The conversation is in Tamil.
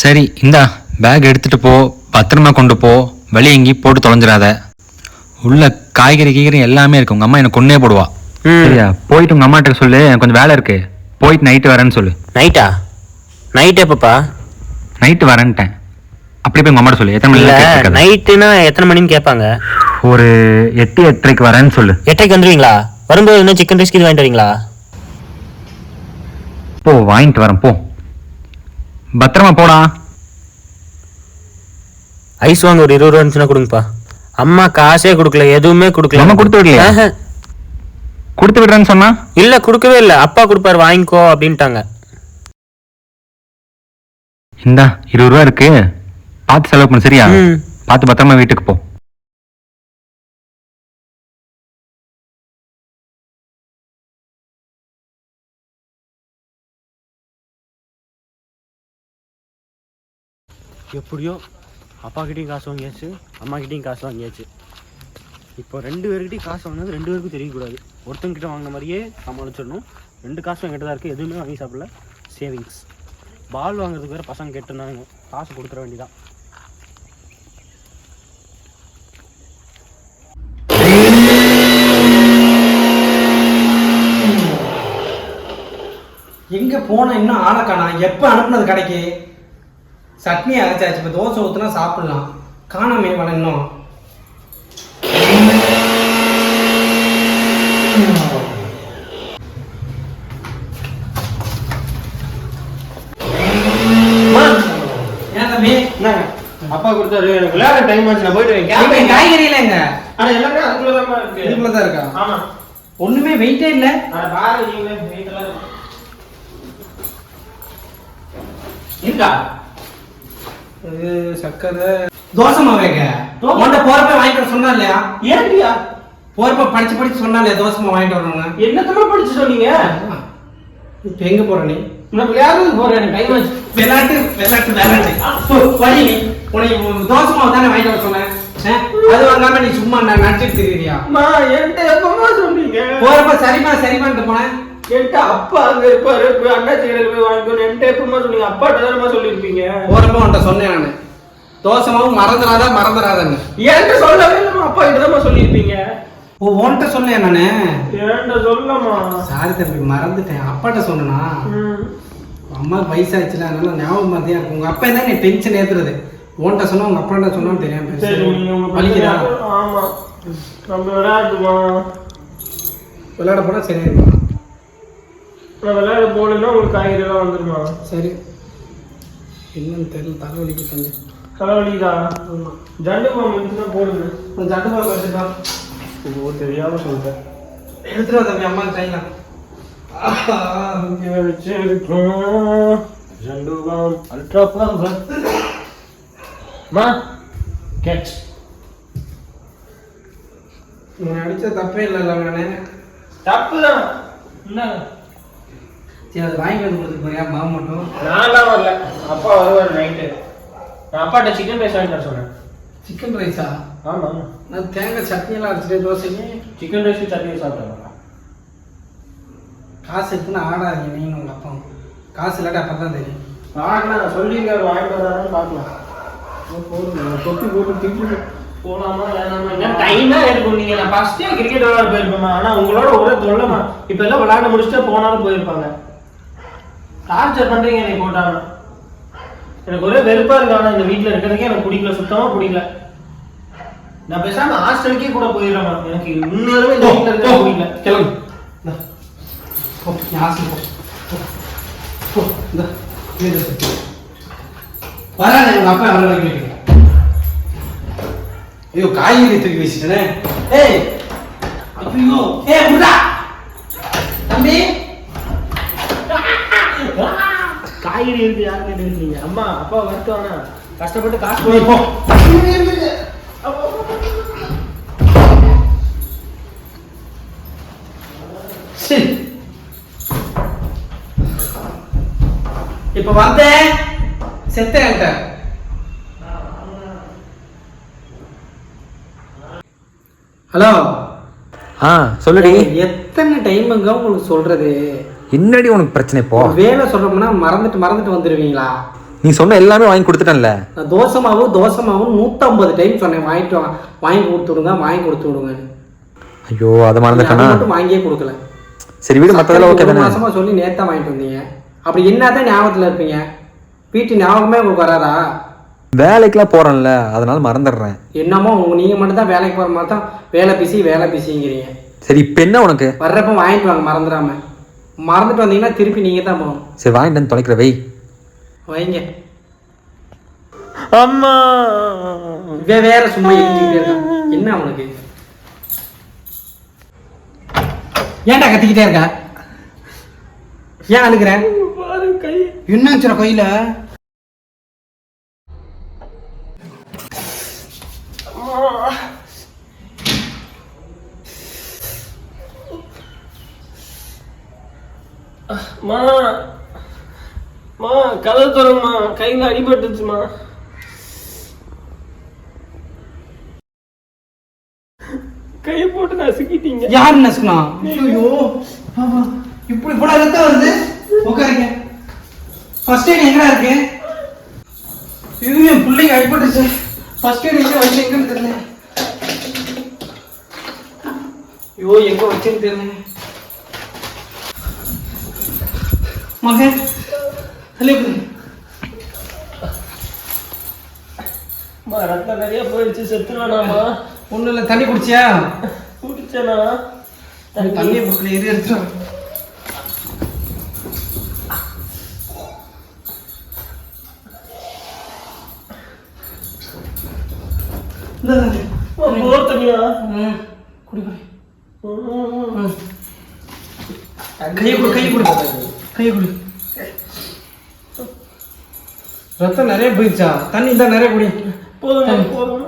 சரி இந்தா பேக் எடுத்துட்டு போ, பத்திரமா கொண்டு போ, வெளியே எங்கேயும் போட்டு தொலைஞ்சிடாத. உள்ள காய்கறி கீகறி எல்லாமே இருக்கு. உங்க அம்மா எனக்கு கொன்னே போடுவா. சரியா? போயிட்டு உங்க அம்மாட்ட சொல்லு, எனக்கு கொஞ்சம் வேலை இருக்கு, போயிட்டு நைட்டு வரேன்னு சொல்லு. நைட்டா? நைட் எப்பப்பா? நைட்டு வரேன்ட்டேன். அப்படி போய் உங்க அம்மாட்ட சொல்லு. எத்தனை மணி? நைட்டுனா எத்தனை மணின்னு கேட்பாங்க. ஒரு 8-8:30 வரேன்னு சொல்லு. 8:00 வந்துருவீங்களா? வரும்போது இன்னும் சிக்கன் ரைஸ் வாங்கிட்டு வரீங்களா? போ, வாங்கிட்டு வரேன், போ, பத்திரமா போடா. ஐஸ் வாங்க ஒரு 20 ரூபா இருந்துச்சுன்னா கொடுங்கப்பா. அம்மா காசே கொடுக்கல, எதுவுமே கொடுக்கல. அம்மா கொடுத்து விடலையா? கொடுத்து விடுறேன்னு சொன்னா? இல்ல கொடுக்கவே இல்ல. அப்பா கொடுப்பாரு, வாங்கிக்கோ அப்படின்ட்டாங்க. இந்தா 20 ரூபா இருக்கு, பார்த்து செலவு பண்ணு. சரியா? பார்த்து பத்திரமா வீட்டுக்கு போ. எப்படியோ அப்பா கிட்டையும் காசு வாங்கியாச்சு, அம்மா கிட்டையும் காசு வாங்கியாச்சு. இப்போ 2 பேர்கிட்டையும் காசு வாங்கினது 2 பேருக்கும் தெரியக்கூடாது. ஒருத்தங்கிட்ட வாங்கின மாதிரியே சமாளிச்சிடணும். 2 காசும் என்கிட்ட தான் இருக்குது, எதுவுமே வாங்கி சாப்பிடல. சேவிங்ஸ். பால் வாங்குறதுக்கு வேறு பசங்க கேட்டிருந்தாங்க, காசு கொடுத்துட வேண்டியதான். எங்கே போனால் இன்னும் ஆளை காணோம். எப்போ அனுப்புனது கடைக்கு? சட்னி அரைச்சாச்சு, இப்போ தோசை ஊற்றுனா சாப்பிட்லாம். காணாமே வர இன்னும். ஏன் தம்பி? அப்பா கொடுத்தாரு, எனக்கு விளையாட டைம் ஆச்சு, நான் போயிட்டு காய்கறி இல்லைங்க. ஆனால் எல்லாமே அதுக்குள்ளதான் இருக்கு. இதுக்குள்ள தான் இருக்கா? ஆமாம். ஒன்றுமே வெயிட்டே இல்லை. பாரு நீங்களே வெயிட்டெல்லாம் இருக்கா? இது சக்கரை தோசை மாவேங்க. உன்கிட்ட போறப்ப வாங்கிட்டு வர சொன்னா இல்லையா? ஏன்டியா? போறப்ப படிச்சு சொன்னா இல்லையா தோசை மாவு வாங்கிட்டு வரணும்? என்னத்தமா படிச்சு சொன்னீங்க? இப்ப எங்க போற நீ? நான் விளையாடுறது போறேன், டைம் ஆச்சு. விளையாட்டு வழி நீ. உனக்கு தோசை மாவு தானே வாங்கிட்டு வர சொன்னேன். அது வாங்காம நீ சும்மா நான் நடிச்சிட்டு திரியா? என்கிட்ட எப்பமா சொன்னீங்க? போறப்ப சரிமான்ட்டு போனேன். என்கிட்ட அப்பா அங்க இருப்பாரு, போய் அண்ணாச்சி கடையில் போய் வாங்கிக்கணும். என்கிட்ட எப்பமா சொன்னீங்க? அப்பாட்ட தானமா சொல்லியிருப்பீங்க. போறப்ப உன்ட்ட சொன்னேன் நானு, தோசை மாவு மறந்துடாதான்னு. என்கிட்ட சொல்லவே இல்லைம்மா, அப்பா கிட்ட தான்மா சொல்லியிருப்பீங்க. ஓ, உன்கிட்ட சொன்னேன் நானு. என்கிட்ட சொல்லமா? சாரி தம்பி, மறந்துட்டேன். அப்பாட்ட சொன்னா அம்மா வயசாச்சுல, அதனால ஞாபகம் மாதிரியா இருக்கும். உங்க அப்பா தான் நீ டென்ஷன் ஏத்துறது. உன்கிட்ட சொன்னா உங்க அப்பாட்ட சொன்னான்னு தெரியாம வலிக்குதா? ஆமா, நம்ம விளையாடுமா? விளையாட போனா சரியா இருக்கும். நான் விளையாட போகலன்னா உங்களுக்கு காய்கறி எல்லாம் வந்துருமா? சரி, என்னன்னு தெரியல, தலைவலிக்கு கொஞ்சம். தலைவலிக்குதா? ஜண்டு பாம்பு இருந்துச்சுன்னா போடுங்க. கொஞ்சம் ஜண்டு பாம்பு எடுத்துக்கா. ஓ, தெரியாம சொல்லிட்டேன். எடுத்துருவா தம்பி, அம்மா கையில ஜண்டு பாம்பு அல்ட்ரா பாம்பு. மா கேட்ச். நீ அடிச்ச தப்பே இல்லைல்ல நானு? தப்புதான். என்ன? சரி, அது வாங்கி வந்து கொடுத்துட்டு போறியா மாவு மட்டும்? நான்லாம் வரல, அப்பா வருவார் நைட்டு. நான் அப்பாட்ட சிக்கன் ரைஸ் வாங்கிட்டு சொன்னேன். சிக்கன் ரைஸா? ஆமாம். நான் தேங்காய் சட்னி எல்லாம் அரைச்சிட்டு தோசைக்கு சிக்கன் ரைஸ் சட்னி சாப்பிட்டேன். காசு இருக்குன்னு ஆடாதீங்க நீங்க உங்க அப்பா. காசு இல்லாட்டி அப்போ தான் தெரியும். நான் சொல்லியிருக்காரு வாங்கிட்டு வரான்னு பார்க்கலாம். தொப்பி போட்டு திட்டு போகலாமா வேணாமா? என்ன டைம் தான் எடுக்கும். நீங்கள் நான் ஃபஸ்ட்டே கிரிக்கெட் விளையாட போயிருப்பேம்மா. ஆனால் உங்களோட ஒரே தொல்லைமா. இப்போ எல்லாம் விளையாட முடிச்சுட்டு போனாலும் போயிருப்பாங்க. டார்ச்சர் பண்ணுறீங்க என்னை போட்டாங்க. எனக்கு ஒரே வெறுப்பாக இருக்கு. ஆனால் இந்த வீட்டில் இருக்கிறதுக்கே எனக்கு பிடிக்கல, சுத்தமாக பிடிக்கல. நான் பேசாமல் ஹாஸ்டலுக்கே கூட போயிடுறேம்மா. எனக்கு உண்மையாலுமே இந்த வீட்டில் இருக்க பிடிக்கல. கிளம்பு. வராது எங்க அப்பா வர வைக்க. ஐயோ, காய்கறி தூக்கி வச்சுட்டேனே. ஏய் ஐயோ, முடா தம்பி. காய்கறி இருக்கு, யார் கேட்டு இருக்கீங்க? அம்மா அப்பா வருத்துவானா? கஷ்டப்பட்டு காசு போ. இப்ப வந்தேன் செத்தேன். ஹலோ. சொல்லுடி. எத்தனை டைமுங்க உங்களுக்கு சொல்றது? என்னடி உனக்கு பிரச்சனை? இப்போ வேலை சொல்றோம்னா மறந்துட்டு வந்துடுவீங்களா? நீ சொன்ன எல்லாமே வாங்கி கொடுத்துட்டேன்ல. நான் தோசை மாவு 150 டைம் சொன்னேன் வாங்கி கொடுத்து விடுங்க. ஐயோ அதை மறந்துட்டேனா? மட்டும் வாங்கியே கொடுக்கல. சரி வீடு மற்றதெல்லாம் ஓகே தானே? மாசமா சொல்லி நேத்தா வாங்கிட்டு வந்தீங்க. அப்படி என்னதான் ஞாபகத்துல இருப்பீங்க? வீட்டு ஞாபகமே உங்களுக்கு வராதா? வேலைக்கெல்லாம் போறேன்ல, அதனால மறந்துடுறேன். என்னமோ நீங்க மட்டும் தான் வேலைக்கு போற மாதிரி தான் வேலை பிஸிங்கிறீங்க. சரி இப்போ என்ன உனக்கு? வர்றப்ப வாங்கிட்டு வாங்க மறந்துடாம. மறந்துட்டு வந்தீங்கன்னா திருப்பி நீங்க தான் போகணும். சரி வாங்கிட்டு வந்து தொலைக்கிற வைங்க. அம்மா வேற சும்மா எழுதிக்கிட்டே இருக்கான். என்ன அவனுக்கு? ஏன்டா கத்திக்கிட்டே இருக்க? ஏன் அழுகுற? கை என்ன ஆச்சுடா கையில? கதை தரமா கையில அடிபட்டுச்சுமா. கையை போட்டு நசுக்கிட்டீங்க. யாரு நசுக்கனா? ஐயோ இப்படி போல ரத்தம் வருது. உட்காருங்க. ஃபர்ஸ்ட் எய்ட் எங்கடா இருக்கு? என் பிள்ளைக்கு அடிபட்டுச்சு. ஃபர்ஸ்ட் எய்ட் எங்க வச்சு எங்கன்னு தெரியல. ஐயோ எங்க வச்சுன்னு தெரியல. மகன் ரத்தம் நிறைய போயிடுச்சு. செத்துருவானாமா? ஒண்ணு இல்ல. தண்ணி குடிச்சியா? குடிச்சேனா? தண்ணியை பொருட்கள் ஏறி எடுத்துரும். தண்ணியா? குடி கையை குடி. ரத்தம் நிறைய போயிடுச்சா? தண்ணி தான் நிறைய குடி. போதும் போதும்.